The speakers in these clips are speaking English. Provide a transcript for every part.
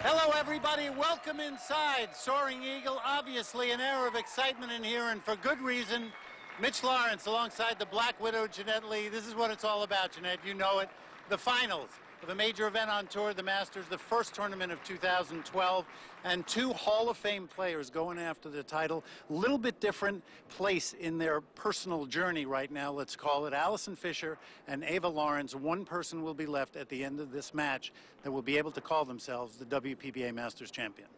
Hello, everybody. Welcome inside. Soaring Eagle, obviously an air of excitement in here, and for good reason. Mitch Lawrence alongside the Black Widow, Jeanette Lee. This is what it's all about, Jeanette. You know it. The finals of a major event on tour, the Masters, the first tournament of 2012, and two Hall of Fame players going after the title. A little bit different place in their personal journey right now, let's call it. Allison Fisher and Ava Lawrence. One person will be left at the end of this match that will be able to call themselves the WPBA Masters champion.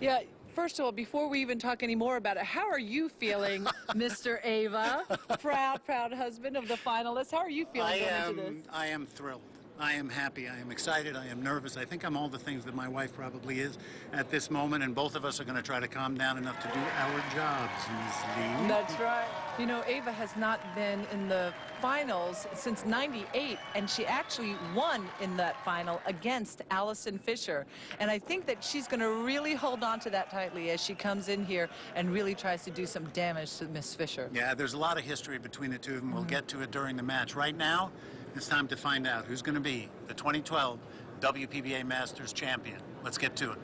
Yeah, first of all, before we even talk any more about it, how are you feeling, Mr. Ava? Proud husband of the finalists. How are you feeling going into this? I am thrilled. I am happy. I am excited. I am nervous. I think I'm all the things that my wife probably is at this moment, and both of us are going to try to calm down enough to do our jobs, Ms. Lee. That's right. You know, Ava has not been in the finals since '98, and she actually won in that final against Allison Fisher. And I think that she's going to really hold on to that tightly as she comes in here and really tries to do some damage to Miss Fisher. Yeah, there's a lot of history between the two of them. We'll get to it during the match. Right now, it's time to find out who's going to be the 2012 WPBA Masters champion. Let's get to it.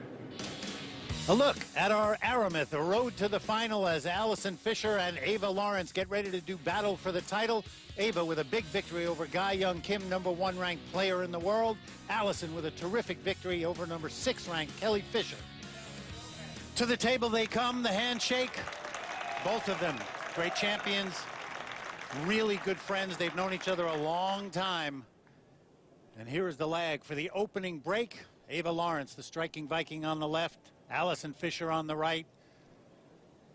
A look at our Aramith, a road to the final as Allison Fisher and Ava Lawrence get ready to do battle for the title. Ava with a big victory over Guy Young Kim, #1 ranked player in the world. Allison with a terrific victory over #6 ranked Kelly Fisher. To the table they come, the handshake. Both of them great champions. Really good friends. They've known each other a long time. And here is the lag for the opening break. Ava Lawrence, the striking Viking, on the left. Allison Fisher on the right.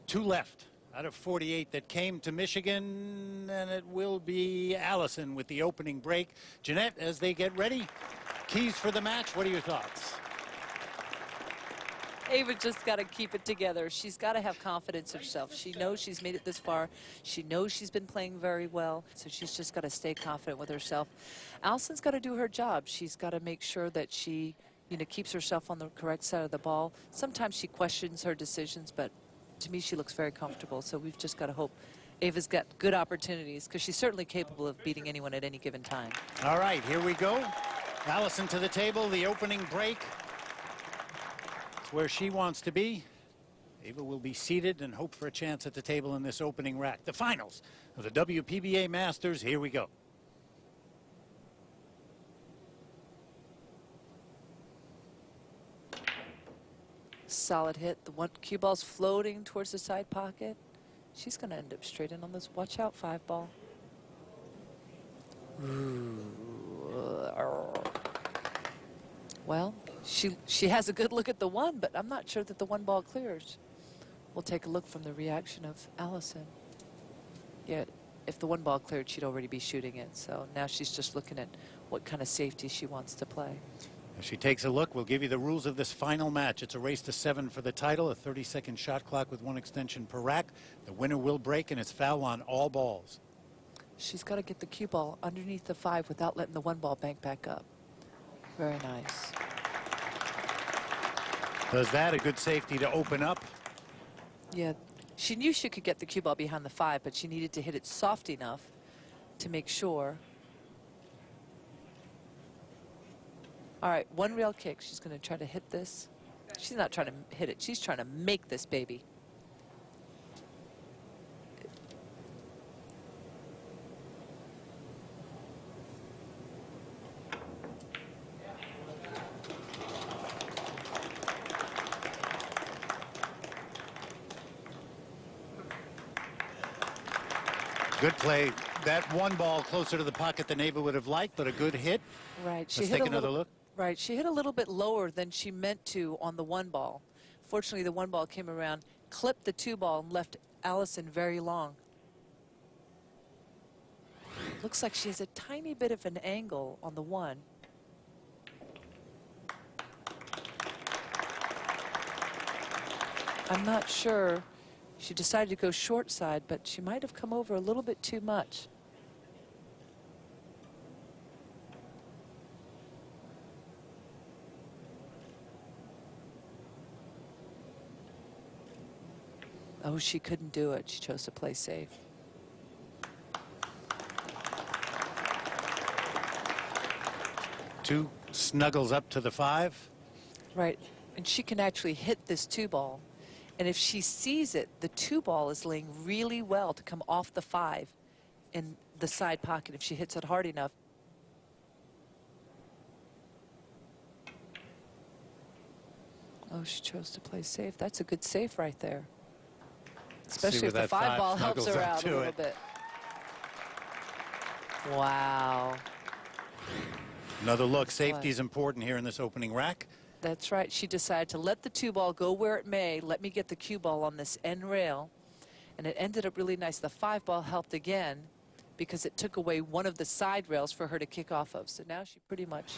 Two left out of 48 that came to Michigan. And it will be Allison with the opening break. Jeanette, as they get ready, keys for the match. What are your thoughts? Ava just got to keep it together. She's got to have confidence in herself. She knows she's made it this far. She knows she's been playing very well. So she's just got to stay confident with herself. Allison's got to do her job. She's got to make sure that she, keeps herself on the correct side of the ball. Sometimes she questions her decisions, but to me, she looks very comfortable. So we've just got to hope Ava's got good opportunities, because she's certainly capable of beating anyone at any given time. All right, here we go. Allison to the table, the opening break. Where she wants to be. Ava will be seated and hope for a chance at the table in this opening rack. The finals of the WPBA Masters. Here we go. Solid hit. The one cue ball's floating towards the side pocket. She's going to end up straight in on this. Watch out, 5-ball. Well, she has a good look at the one, but I'm not sure that the 1-ball clears. We'll take a look from the reaction of Allison. Yeah, if the 1-ball cleared, she'd already be shooting it. So now she's just looking at what kind of safety she wants to play. As she takes a look, we'll give you the rules of this final match. It's a race to 7 for the title, a 30-second shot clock with 1 extension per rack. The winner will break, and it's foul on all balls. She's got to get the cue ball underneath the 5 without letting the 1-ball bank back up. Very nice. Does that, a good safety to open up. Yeah, she knew she could get the cue ball behind the 5, but she needed to hit it soft enough to make sure. All right, 1 rail kick. She's going to try to hit this. She's not trying to hit it. She's trying to make this baby. Good play. That 1-ball closer to the pocket than Ava would have liked, but a good hit. Right. Let's take another look. Right. She hit a little bit lower than she meant to on the 1-ball. Fortunately, the 1-ball came around, clipped the 2-ball, and left Allison very long. Looks like she has a tiny bit of an angle on the 1. I'm not sure. She decided to go short side, but she might have come over a little bit too much. Oh, she couldn't do it. She chose to play safe. Two snuggles up to the 5. Right. And she can actually hit this 2-ball. And if she sees it, the 2-ball is laying really well to come off the 5 in the side pocket if she hits it hard enough. Oh, she chose to play safe. That's a good safe right there. Especially if the 5-ball helps her out a little bit. Wow. Another look. Safety is important here in this opening rack. That's right. She decided to let the 2-ball go where it may. Let me get the cue ball on this end rail. And it ended up really nice. The 5-ball helped again because it took away one of the side rails for her to kick off of. So now she pretty much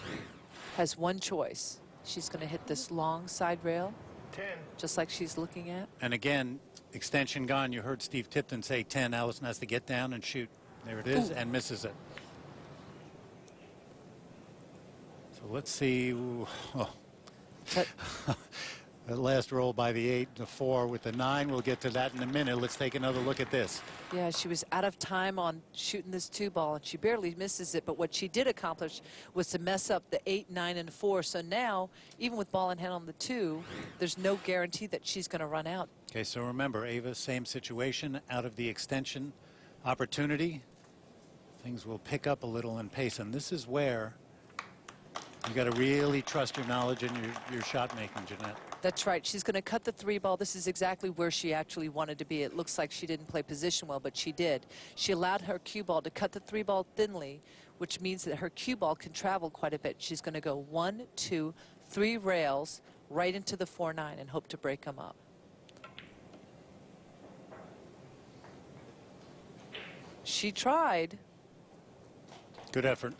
has one choice. She's going to hit this long side rail, 10. Just like she's looking at. And again, extension gone. You heard Steve Tipton say 10. Allison has to get down and shoot. There it is. Ooh. And misses it. So let's see. Oh. That last roll by the 8, the 4 with the 9. We'll get to that in a minute. Let's take another look at this. Yeah, she was out of time on shooting this 2-ball, and she barely misses it. But what she did accomplish was to mess up the 8, 9, and 4. So now, even with ball in hand on the 2, there's no guarantee that she's going to run out. Okay, so remember, Ava, same situation, out of the extension opportunity. Things will pick up a little in pace, and this is where you got to really trust your knowledge and your shot making, Jeanette. That's right. She's going to cut the 3-ball. This is exactly where she actually wanted to be. It looks like she didn't play position well, but she did. She allowed her cue ball to cut the 3-ball thinly, which means that her cue ball can travel quite a bit. She's going to go 1, 2, 3 rails right into the 4-9 and hope to break them up. She tried. Good effort.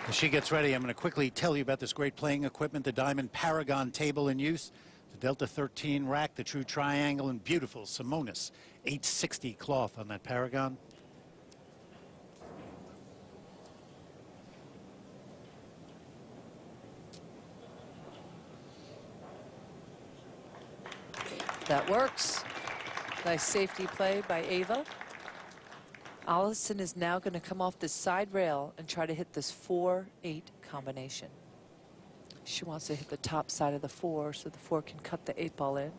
As she gets ready, I'm going to quickly tell you about this great playing equipment, the Diamond Paragon table in use, the Delta 13 rack, the True Triangle, and beautiful Simonis 860 cloth on that Paragon. That works. Nice safety play by Ava. Allison is now going to come off this side rail and try to hit this 4-8 combination. She wants to hit the top side of the 4 so the 4 can cut the 8-ball in.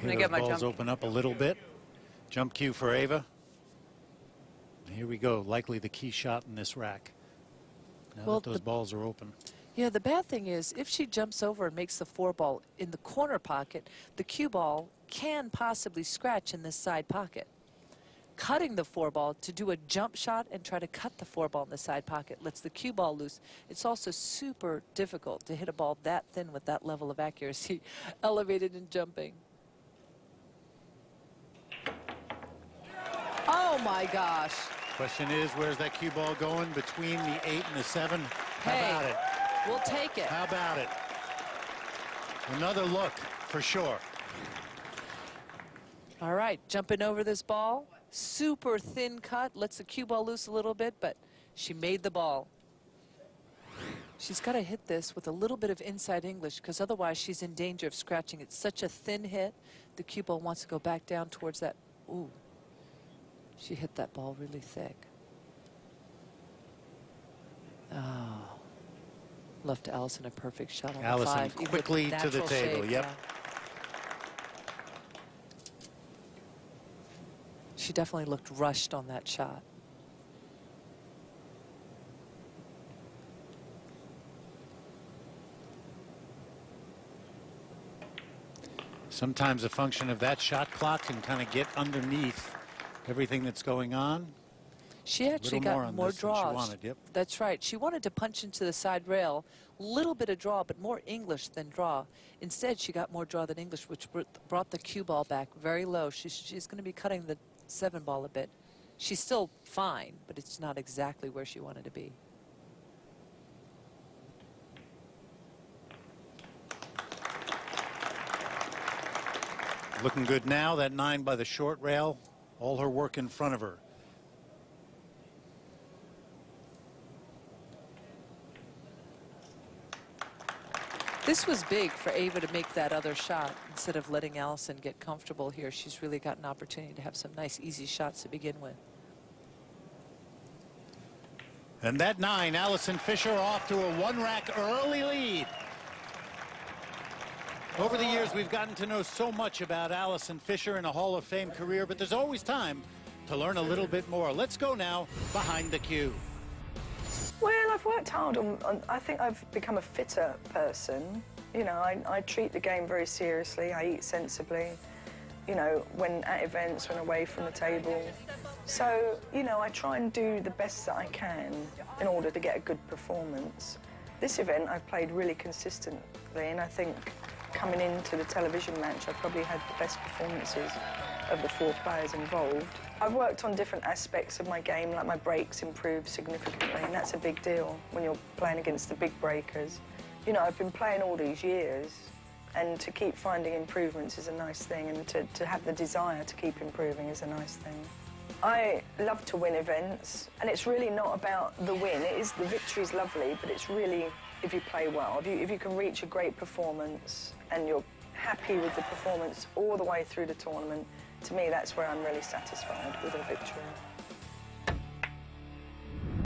Okay, those balls open up a little bit. Jump cue for Ava. Here we go. Likely the key shot in this rack. Now that those balls are open. Yeah, the bad thing is if she jumps over and makes the 4-ball in the corner pocket, the cue ball can possibly scratch in this side pocket. Cutting the 4-ball to do a jump shot and try to cut the 4-ball in the side pocket lets the cue ball loose. It's also super difficult to hit a ball that thin with that level of accuracy, elevated and jumping. Oh my gosh. Question is, where's that cue ball going? Between the 8 and the 7? How about it? We'll take it. How about it? Another look for sure. All right, jumping over this ball. Super thin cut, lets the cue ball loose a little bit, but she made the ball. She's got to hit this with a little bit of inside English because otherwise she's in danger of scratching. It's such a thin hit. The cue ball wants to go back down towards that. Ooh. She hit that ball really thick. Oh. Left Allison a perfect shot on the 5. Quickly to the table. Shape, yep. Yeah. She definitely looked rushed on that shot. Sometimes a function of that shot clock can kind of get underneath everything that's going on. She actually got more draws. She wanted, yep. That's right. She wanted to punch into the side rail. Little bit of draw, but more English than draw. Instead, she got more draw than English, which brought the cue ball back very low. She's going to be cutting the 7-ball a bit. She's still fine, but it's not exactly where she wanted to be. Looking good now. That 9 by the short rail. All her work in front of her. This was big for Ava to make that other shot instead of letting Allison get comfortable here. She's really got an opportunity to have some nice, easy shots to begin with. And that 9, Allison Fisher off to a one-rack early lead. Over the years, we've gotten to know so much about Allison Fisher in a Hall of Fame career, but there's always time to learn a little bit more. Let's go now behind the cue. Well, I've worked hard on I think I've become a fitter person. You know, I treat the game very seriously. I eat sensibly, you know, when at events, when away from the table. So, you know, I try and do the best that I can in order to get a good performance. This event, I've played really consistently, and I think coming into the television match, I've probably had the best performances of the 4 players involved. I've worked on different aspects of my game, like my breaks improved significantly, and that's a big deal when you're playing against the big breakers. You know, I've been playing all these years, and to keep finding improvements is a nice thing, and to have the desire to keep improving is a nice thing. I love to win events, and it's really not about the win. It is, the victory's lovely, but it's really if you play well. If you can reach a great performance and you're happy with the performance all the way through the tournament, to me, that's where I'm really satisfied with a victory.